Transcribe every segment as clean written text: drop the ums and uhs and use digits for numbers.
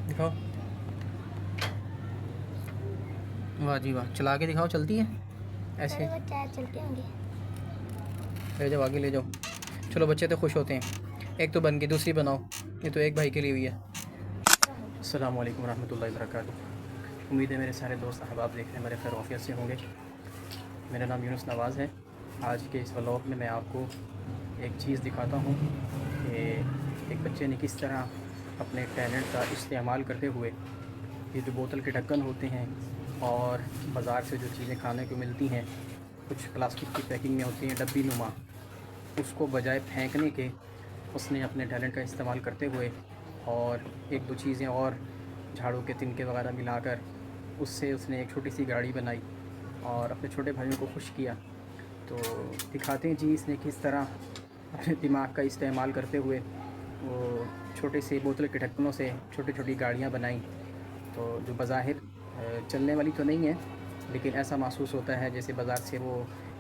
दिखाओ। वाह जी वाह, चला के दिखाओ, चलती है ऐसे? चलते होंगे। ले जाओ आगे ले जाओ। चलो बच्चे तो खुश होते हैं। एक तो बन गई, दूसरी बनाओ। ये तो एक भाई के लिए हुई है। अस्सलाम वालेकुम रहमतुल्लाहि वबरकातुहू। उम्मीद है मेरे सारे दोस्त अहबाब देख रहे हैं मेरे खैर आफियत से होंगे। मेरा नाम यूनुस नवाज़ है। आज के इस व्लॉग में मैं आपको एक चीज़ दिखाता हूँ कि एक बच्चे ने किस तरह अपने टैलेंट का इस्तेमाल करते हुए ये जो बोतल के ढक्कन होते हैं और बाज़ार से जो चीज़ें खाने को मिलती हैं, कुछ प्लास्टिक की पैकिंग में होती हैं डब्बी नुमा, उसको बजाय फेंकने के उसने अपने टैलेंट का इस्तेमाल करते हुए और एक दो चीज़ें और झाड़ू के तिनके वगैरह मिलाकर उससे उसने एक छोटी सी गाड़ी बनाई और अपने छोटे भाइयों को खुश किया। तो दिखाते हैं जी इसने किस तरह अपने दिमाग का इस्तेमाल करते हुए वो छोटे से बोतल के ढक्कनों से छोटी छोटी गाड़ियाँ बनाई। तो जो बज़ाहिर चलने वाली तो नहीं है, लेकिन ऐसा महसूस होता है जैसे बाज़ार से वो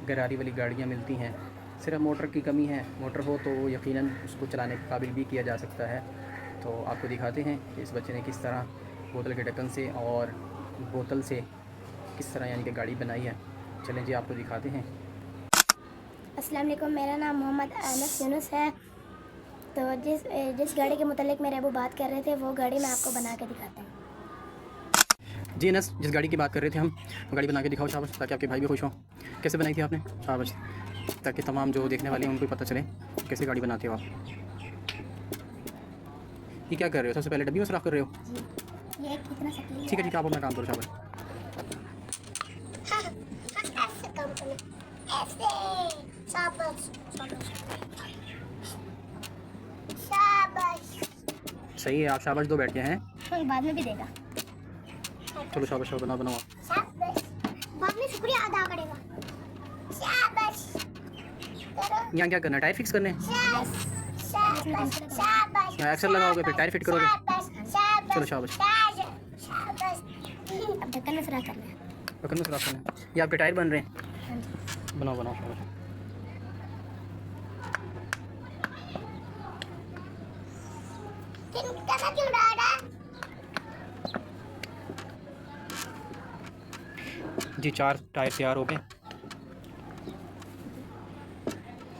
गरारी वाली गाड़ियाँ मिलती हैं। सिर्फ मोटर की कमी है, मोटर हो तो यकीनन उसको चलाने के काबिल भी किया जा सकता है। तो आपको दिखाते हैं कि इस बच्चे ने किस तरह बोतल के ढक्कन से और बोतल से किस तरह यानी कि गाड़ी बनाई है। चलें जी आपको दिखाते हैं। अस्सलाम वालेकुम, मेरा नाम मोहम्मद अनस यूनुस है। तो जिस गाड़ी के मुतालिक मेरे अबू बात कर रहे थे वो गाड़ी मैं आपको बना के दिखाता हूँ। जी अनस, जिस गाड़ी की बात कर रहे थे हम, वो गाड़ी बना के दिखाओ शाबाश, ताकि आपके भाई भी खुश हों। कैसे बनाई थी आपने? शाबाश, ताकि तमाम जो देखने वाले हैं उनको पता चले कैसे गाड़ी बनाते हो आप। ये क्या कर रहे हो? सबसे पहले डब्बी में सुराख कर रहे हो? जी, ये कितना शक्ल ठीक है ठीक है, आप अपना काम करो। शाबाश। सही है, आप शाबाश दो बैठ गए हैं। बाद में भी देगा। चलो शाबाश बनाओ बनाओ। बाद में शुक्रिया अदा करेगा। शाबाश यहाँ क्या करना है? टायर फिक्स करने? यहाँ एक्सल लगाओगे फिर टायर फिट करोगे? चलो शाबाश। अब ढक्कन में सुराख करना है। ढक्कन में सुराख करना है। ये आपके टायर बन रहे हैं? बनाओ बनाओ शाबाश। जी 4 टायर तैयार हो गए।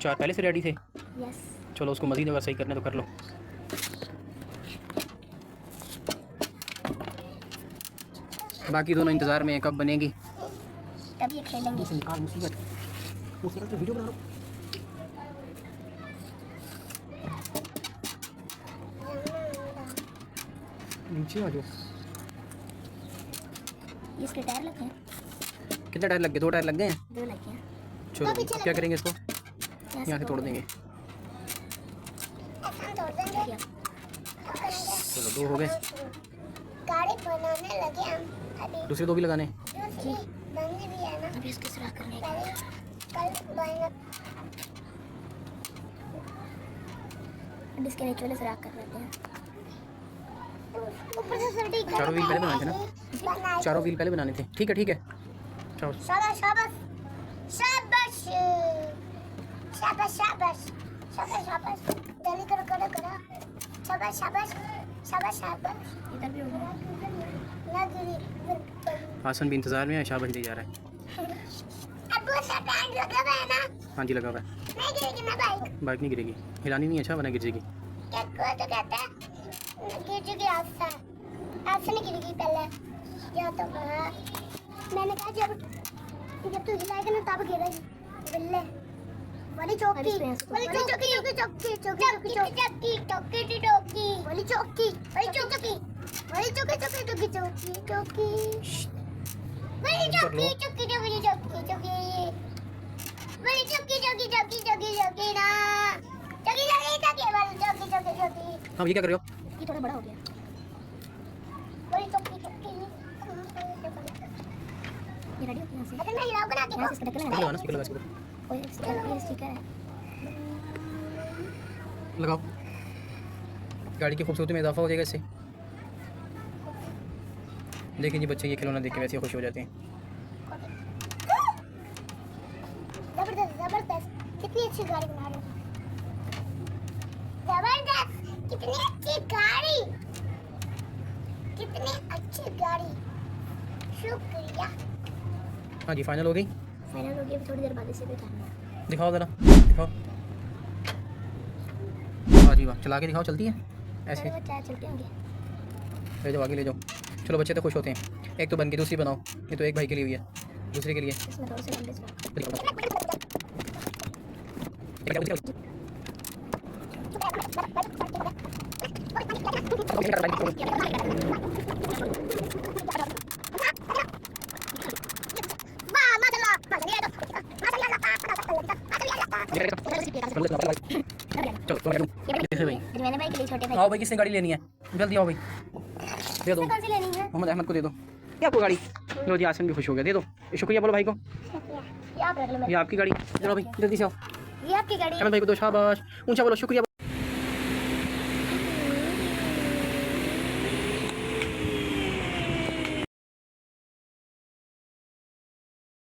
4 पहले से रेडी थे? यस। चलो उसको मज़ीद अगर सही करना है तो कर लो। बाकी दोनों इंतज़ार में कब बनेगी। तब ये खेलेंगे। मुसीबत वीडियो बना लो। नीचे आ जाओ। इसके टायर लगे हैं। कितने टायर लग गए? 2 टायर लग गए हैं। 2 लगे हैं। चलो अब क्या करेंगे इसको? यहाँ से तोड़ देंगे। चलो 2 हो गए। गाड़ी बनाने लगे हम अभी। दूसरे 2 भी लगाने? जी बनने भी है ना। अभी इसको सुराख करने कल बनाएंगे। अब इसके नीचे वाले सुराख कर लेते हैं। ऊपर से सल्टी चारों व्हील पहले बनाने थे ना? चारों व्हील पहले बनाने थे। ठीक है ठीक है। शाबाश शाबाश शाबाश शाबाश शाबाश शाबाश शाबाश शाबाश जल्दी करो करो करो। शाबाश शाबाश शाबाश शाबाश। इधर भी हो गया ना गिरी। हासन भी इंतज़ार में है, शाबाश दी जा रहा है। अब वो सब बैंड लगा हुआ है ना? हाँ जी लगा हुआ है। नहीं गिरेगी ना बाइक? बाइक नहीं गिरेगी, हिलानी नहीं है, अच्छा वरना गिर जाएगी। क्या वो तो कहता है गिर जाएगी आपसे। आपसे नहीं गिरेगी पहले या तो कहा मैंने कहा जब तू हिलाएगा ना तब गिरेगी। बिल्ले वाली चौकी वाली चौकी चौकी चौकी चौकी चौकी चौकी चौकी वाली चौकी वाली चौकी वाली चौकी चौकी चौकी चौकी चौकी वाली चौकी चौकी चौकी चौकी चौकी वाली चौकी चौकी चौकी चौकी चौकी ना चौकी चौकी चौकी वाली चौकी चौकी चौकी। हाँ ये क्या कर रहे हो? ये थोड़ा बड़ा हो गया। वाली चौकी चौकी ये रेडी हो गया। से अगर मैं हिलाऊंगा ना तो इसका ढक्कन लगाना, स्पीकर लगा, स्पीकर कोई स्टिकर है। लगाओ। गाड़ी की खूबसूरती में इजाफा हो जाएगा इससे। देखिए जी बच्चे ये खिलौना देख के वैसे खुश हो जाते हैं। जबरदस्त जबरदस्त कितनी अच्छी गाड़ी बना रहे हो। जबरदस्त कितनी अच्छी गाड़ी। कितनी अच्छी गाड़ी, शुक्रिया। हाँ जी फाइनल हो गई। फाइनल हो गया, थोड़ी देर बाद इसे बैठाना। दिखाओ ज़रा दिखाओ। हाँ जी वाह, चला के दिखाओ, चलती है ऐसे। अरे बच्चा चलते होंगे। ले जाओ आगे ले जाओ। चलो बच्चे तो खुश होते हैं। एक तो बन गई, दूसरी बनाओ। ये तो एक भाई के लिए हुई है, दूसरे के लिए। इसमें थोड़ा सा लंबे से वाह माशाल्लाह माशाल्लाह चलो भाई, मैंने भाई के लिए छोटे भाई आओ भाई, किसने गाड़ी लेनी है? जल्दी आओ भाई, दे दो। कौन सी लेनी है? मोहम्मद अहमद को दे दो। ये आपको गाड़ी। लो जी, आसिम भी खुश हो गया, दे दो। शुक्रिया बोलो भाई को। ये आप रख लो। ये आपकी गाड़ी। चलो भाई जल्दी से आओ। ये आपकी गाड़ी है। अहमद भाई को दो, शाबाश। ऊंचा बोलो शुक्रिया।